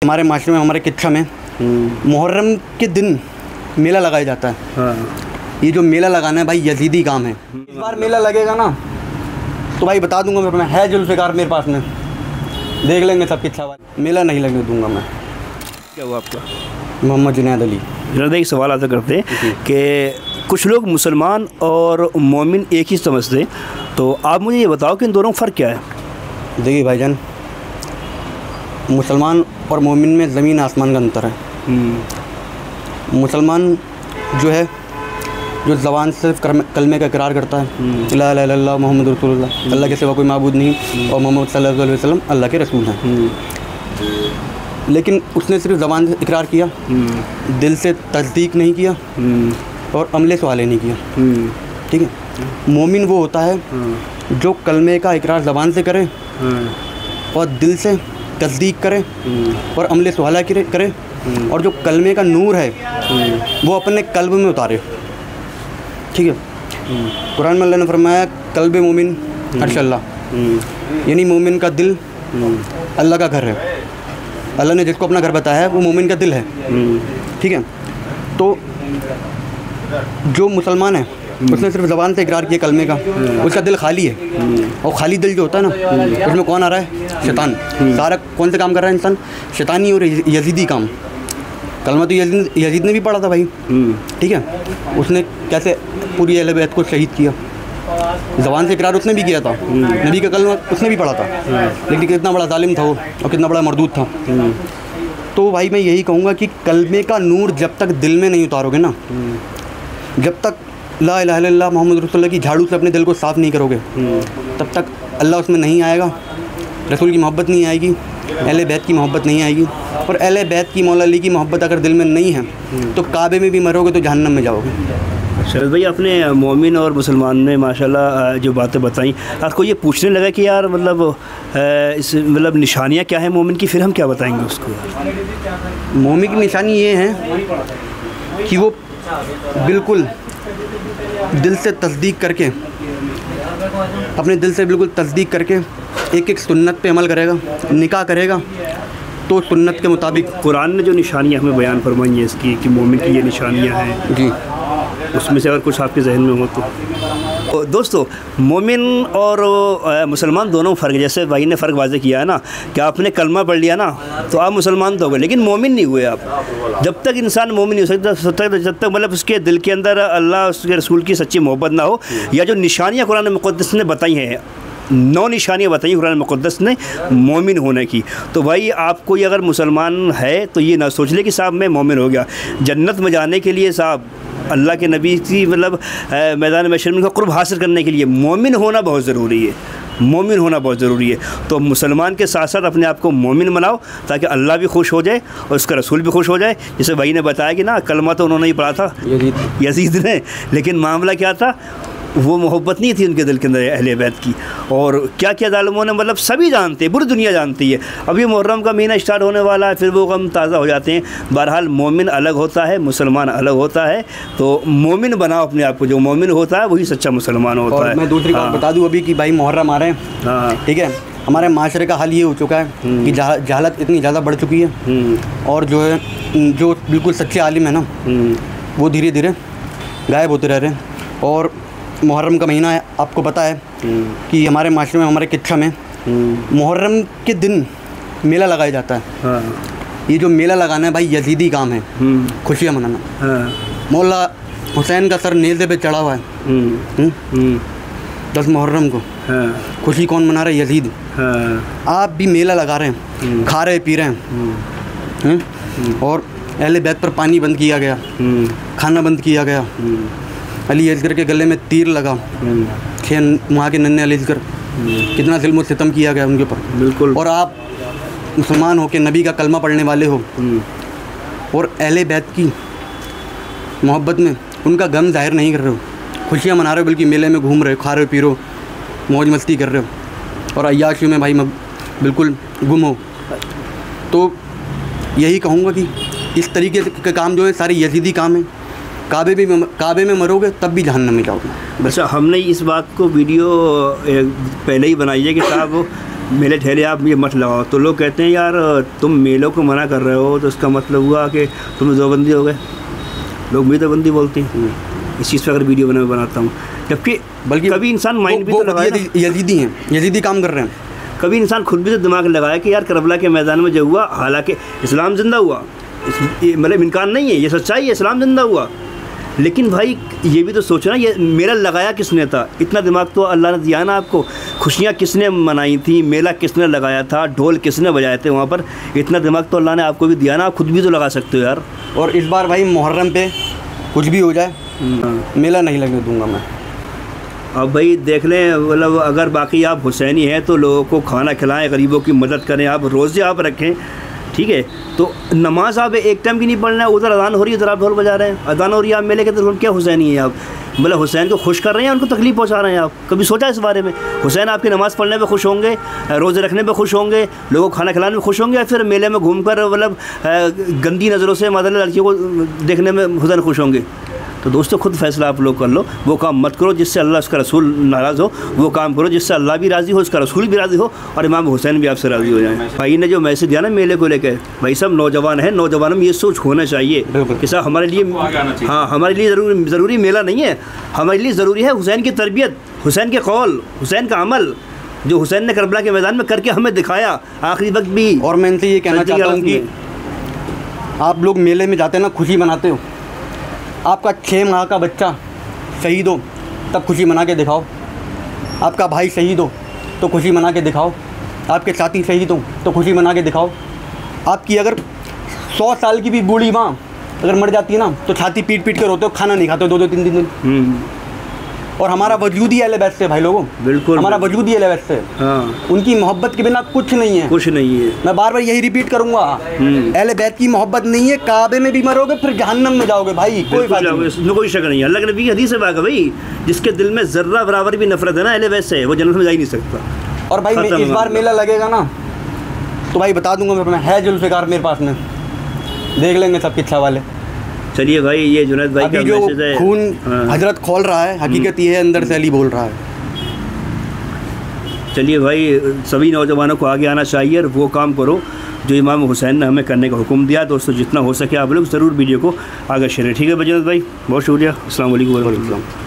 हमारे माशरे में, हमारे किच्छा में मुहर्रम के दिन मेला लगाया जाता है। हाँ। ये जो मेला लगाना है भाई यजीदी काम है। इस बार मेला लगेगा ना तो भाई बता दूंगा मैं, है जुल्फ़िकार मेरे पास में, देख लेंगे सब किच्छा वाले। मेला नहीं लगने दूंगा मैं। क्या हुआ आपका? मोहम्मद जुनैद अली। जुनैद एक सवाल आपसे करते कि कुछ लोग मुसलमान और मोमिन एक ही समझते, तो आप मुझे ये बताओ कि इन दोनों का फ़र्क क्या है? देखिए भाईजान, मुसलमान और मोमिन में ज़मीन आसमान का अंतर है। मुसलमान जो है, जो ज़बान से कलमे का इकरार करता है, ला इलाहा इल्लल्लाह मुहम्मद रसूलुल्लाह, अल्लाह के सिवा कोई माबूद नहीं और मोहम्मद सल्लल्लाहु अलैहि वसल्लम अल्लाह के रसूल हैं, लेकिन उसने सिर्फ ज़बान से इकरार किया, दिल से तस्दीक नहीं किया और अमले सवाले नहीं किया। ठीक है। मोमिन वो होता है जो कलमे का इकरार ज़बान से करे और दिल से तस्दीक करे और अमले सवाला करे और जो कलमे का नूर है वो अपने कल्ब में उतारे। ठीक है। कुरान में अल्लाह ने फरमाया कल्ब मोमिन अर्श अल्लाह, यानी मोमिन का दिल अल्लाह का घर है। अल्लाह ने जिसको अपना घर बताया है वो मोमिन का दिल है। ठीक है। तो जो मुसलमान है उसने सिर्फ ज़बान से इकरार किया कलमे का, उसका दिल खाली है। और खाली दिल जो होता है ना, उसमें कौन आ रहा है? शैतान। सारा कौन से काम कर रहा है इंसान? शैतानी और यजीदी काम। कलमा तो यजीद ने भी पढ़ा था भाई। ठीक है। उसने कैसे पूरी अहले बैत को शहीद किया, ज़बान से इकरार उसने भी किया था, नबी का कलमा उसने भी पढ़ा था, लेकिन कितना बड़ा जालिम था वो और कितना बड़ा मरदूद था। तो भाई मैं यही कहूँगा कि कलमे का नूर जब तक दिल में नहीं उतारोगे ना, जब तक ला इलाहा इल्लल्लाह मुहम्मद रसूलुल्लाह की झाड़ू से अपने दिल को साफ़ नहीं करोगे, तब तक अल्लाह उसमें नहीं आएगा, रसूल की मोहब्बत नहीं आएगी, अहले बैत की मोहब्बत नहीं आएगी। और अहले बैत की, मौला अली की मोहब्बत अगर दिल में नहीं है तो काबे में भी मरोगे तो जहन्नम में जाओगे। शरद भाई, आपने मोमिन और मुसलमान में माशाल्लाह जो बातें बताई, आपको ये पूछने लगा कि यार इस निशानियाँ क्या हैं मोमिन की, फिर हम क्या बताएंगे उसको? मोमिन की निशानी ये है कि वो बिल्कुल दिल से तस्दीक करके, अपने दिल से बिल्कुल तस्दीक करके एक एक सुन्नत पे अमल करेगा, निकाह करेगा तो सुन्नत के मुताबिक। कुरान ने जो निशानियाँ हमें बयान फरमाई हैं इसकी कि मोमिन की ये निशानियाँ हैं जी, उसमें से अगर कुछ आपके जहन में हो तो दोस्तों, मोमिन और मुसलमान दोनों फ़र्क, जैसे भाई ने फ़र्क वाज़े किया है ना कि आपने कलमा पढ़ लिया ना तो आप मुसलमान तो हो गए, लेकिन मोमिन नहीं हुए आप। जब तक इंसान मोमिन नहीं हो सकता, जब तक उसके दिल के अंदर अल्लाह उसके रसूल की सच्ची मोहब्बत ना हो, या जो निशानियाँ कुरान मुक़द्दस ने बताई हैं, 9 निशानियाँ बताई कुरान मुक़द्दस ने मोमिन होने की, तो भाई आप कोई अगर मुसलमान है तो ये ना सोच ले कि साहब मैं मोमिन हो गया। जन्नत में जाने के लिए साहब, अल्लाह के नबी की मैदान महशर का क़ुर्ब हासिल करने के लिए मोमिन होना बहुत ज़रूरी है। मोमिन होना बहुत ज़रूरी है। तो मुसलमान के साथ साथ अपने आप को मोमिन बनाओ ताकि अल्लाह भी खुश हो जाए और उसका रसूल भी खुश हो जाए। जैसे भाई ने बताया कि ना कलमा तो उन्होंने ही पढ़ा था यजीद ने, लेकिन मामला क्या था, वो मोहब्बत नहीं थी उनके दिल के अंदर अहले बैत की। और क्या क्या जालिमों ने सभी जानते हैं, पूरी दुनिया जानती है। अभी मुहर्रम का महीना स्टार्ट होने वाला है, फिर वो गम ताज़ा हो जाते हैं। बहरहाल मोमिन अलग होता है, मुसलमान अलग होता है। तो मोमिन बनाओ अपने आप को, जो मोमिन होता है वही सच्चा मुसलमान होता है। मैं दूसरी बात बता दूँ अभी कि भाई मुहर्रम आ रहे हैं। हाँ, ठीक है। हमारे माशरे का हाल ये हो चुका है कि जहालत इतनी ज़्यादा बढ़ चुकी है और जो है, जो बिल्कुल सच्चे आलिम है ना, वो धीरे धीरे गायब होते रह रहे हैं। और मुहर्रम का महीना है, आपको पता है कि हमारे माशरे में, हमारे किच्छा में मुहर्रम के दिन मेला लगाया जाता है। हाँ। ये जो मेला लगाना है भाई यजीदी काम है, खुशियाँ मनाना। हाँ। मौला हुसैन का सर नेज़े पे चढ़ा हुआ है 10 मुहर्रम को। हाँ। खुशी कौन मना रहा है? यजीद। हाँ। आप भी मेला लगा रहे हैं, खा रहे पी रहे हैं, और अहले बैत पर पानी बंद किया गया, खाना बंद किया गया, अली असगर के गले में तीर लगा, वहाँ के नन्हे अली असगर, कितना ज़ुल्म सितम किया गया उनके ऊपर। बिल्कुल। और आप मुसलमान हो के नबी का कलमा पढ़ने वाले हो और अहले बैत की मोहब्बत में उनका गम जाहिर नहीं कर रहे हो, खुशियाँ मना रहे हो, बल्कि मेले में घूम रहे हो, खा रहे हो, पी रहे हो, मौज मस्ती कर रहे हो और अय्याशी में भाई बिल्कुल गुम हो। तो यही कहूँगा कि इस तरीके के काम जो है सारे यजीदी काम हैं। काबे में मरोगे तब भी जहन्नम में जाओगे। अच्छा, हमने इस बात को वीडियो पहले ही बनाई है कि साहब मेले ठेले आप ये मत लगाओ, तो लोग कहते हैं यार तुम मेलों को मना कर रहे हो तो इसका मतलब हुआ कि तुम देवबंदी हो गए। लोग भी देवबंदी बोलते हैं इस चीज़ पर अगर वीडियो बनाता हूँ, जबकि बल्कि कभी इंसान माइंड भी तो लगाए ना। यजीदी हैं, यजीदी काम कर रहे हैं। कभी इंसान खुद भी तो दिमाग लगाया कि यार करबला के मैदान में जो हुआ, हालांकि इस्लाम जिंदा हुआ, मतलब इनकार नहीं है, ये सच्चाई है, इस्लाम जिंदा हुआ, लेकिन भाई ये भी तो सोचना ये मेला लगाया किसने था। इतना दिमाग तो अल्लाह ने दिया ना आपको। खुशियाँ किसने मनाई थी, मेला किसने लगाया था, ढोल किसने बजाए थे वहाँ पर, इतना दिमाग तो अल्लाह ने आपको भी दिया ना, आप खुद भी तो लगा सकते हो यार। और इस बार भाई मुहर्रम पे कुछ भी हो जाए मेला नहीं लगने दूंगा मैं। अब भाई देख लें, मतलब अगर बाकी आप हुसैनी हैं तो लोगों को खाना खिलाएं, गरीबों की मदद करें, आप रोज़े आप रखें, ठीक है। तो नमाज आप एक टाइम की नहीं पढ़ना है, उधर अजान हो रही है, उधर आप ढोल बजा रहे हैं, अजान हो रही है, आप मेले के तो क्या हुसैनी है आप, मतलब हुसैन को खुश कर रहे हैं, उनको तकलीफ़ पहुंचा रहे हैं आप। कभी सोचा इस बारे में? हुसैन आपकी नमाज़ पढ़ने पे खुश होंगे, रोज़े रखने पे खुश होंगे, लोगों को खाना खिलाने में खुश होंगे, या फिर मेले में घूमकर मतलब गंदी नज़रों से मतलब लड़कियों को देखने में हुसैन खुश होंगे? तो दोस्तों खुद फैसला आप लोग कर लो। वो काम मत करो जिससे अल्लाह उसका रसूल नाराज़ हो, वो काम करो जिससे अल्लाह भी राज़ी हो, उसका रसूल भी राज़ी हो, और इमाम हुसैन भी आपसे राज़ी हो जाए। भाई ने जो मैसेज दिया ना मेले को लेकर, भाई सब नौजवान हैं, नौजवानों में ये सोच होना चाहिए कि साहब हमारे लिए, हाँ हमारे लिए ज़रूरी मेला नहीं है, हमारे लिए ज़रूरी है हुसैन की तरबियत, हुसैन के कौल, हुसैन का अमल, जो हुसैन ने करबला के मैदान में करके हमें दिखाया आखिरी वक्त भी। और मैं इनसे ये कहना चाहता हूँ कि आप लोग मेले में जाते हैं ना, खुशी मनाते हो, आपका 6 माह का बच्चा शहीद हो तब खुशी मना के दिखाओ, आपका भाई शहीद हो तो खुशी मना के दिखाओ, आपके साथी शहीद हो तो खुशी मना के दिखाओ। आपकी अगर 100 साल की भी बूढ़ी माँ अगर मर जाती है ना तो छाती पीट पीट कर रोते हो, खाना नहीं खाते हो 2-2 3 दिन। और हमारा वजूद ही अहले बैत से भाई लोगों, बिल्कुल हमारा वजूद ही अहले बैत से। हाँ, उनकी मोहब्बत के बिना कुछ नहीं है, कुछ नहीं है। मैं बार बार यही रिपीट करूंगा, अहले बैत की मोहब्बत नहीं है, काबे में भी मरोगे फिर जहन्नम में जाओगे भाई, कोई बात नहीं, इसमें कोई शक नहीं है। अल्लाह के नबी की हदीस है भाई, जिसके दिल में ज़र्रा बराबर भी नफरत है ना अहले बैत से, वो जन्नत में जा ही नहीं सकता। और भाई इस बार मेला लगेगा ना तो भाई बता दूंगा मैं, है जुल्फ़िकार मेरे पास में, देख लेंगे सब किस्सा वाले। चलिए भाई, ये जुनैद भाई का मैसेज है, खून हजरत खोल रहा है, हकीकत ये है अंदर से अली बोल रहा है। चलिए भाई, सभी नौजवानों को आगे आना चाहिए और वो काम करो जो इमाम हुसैन ने हमें करने का हुक्म दिया। दोस्तों जितना हो सके आप लोग ज़रूर वीडियो को आगे शेयर, ठीक है जुनैद भाई, बहुत शुक्रिया। अस्सलाम वालेकुम।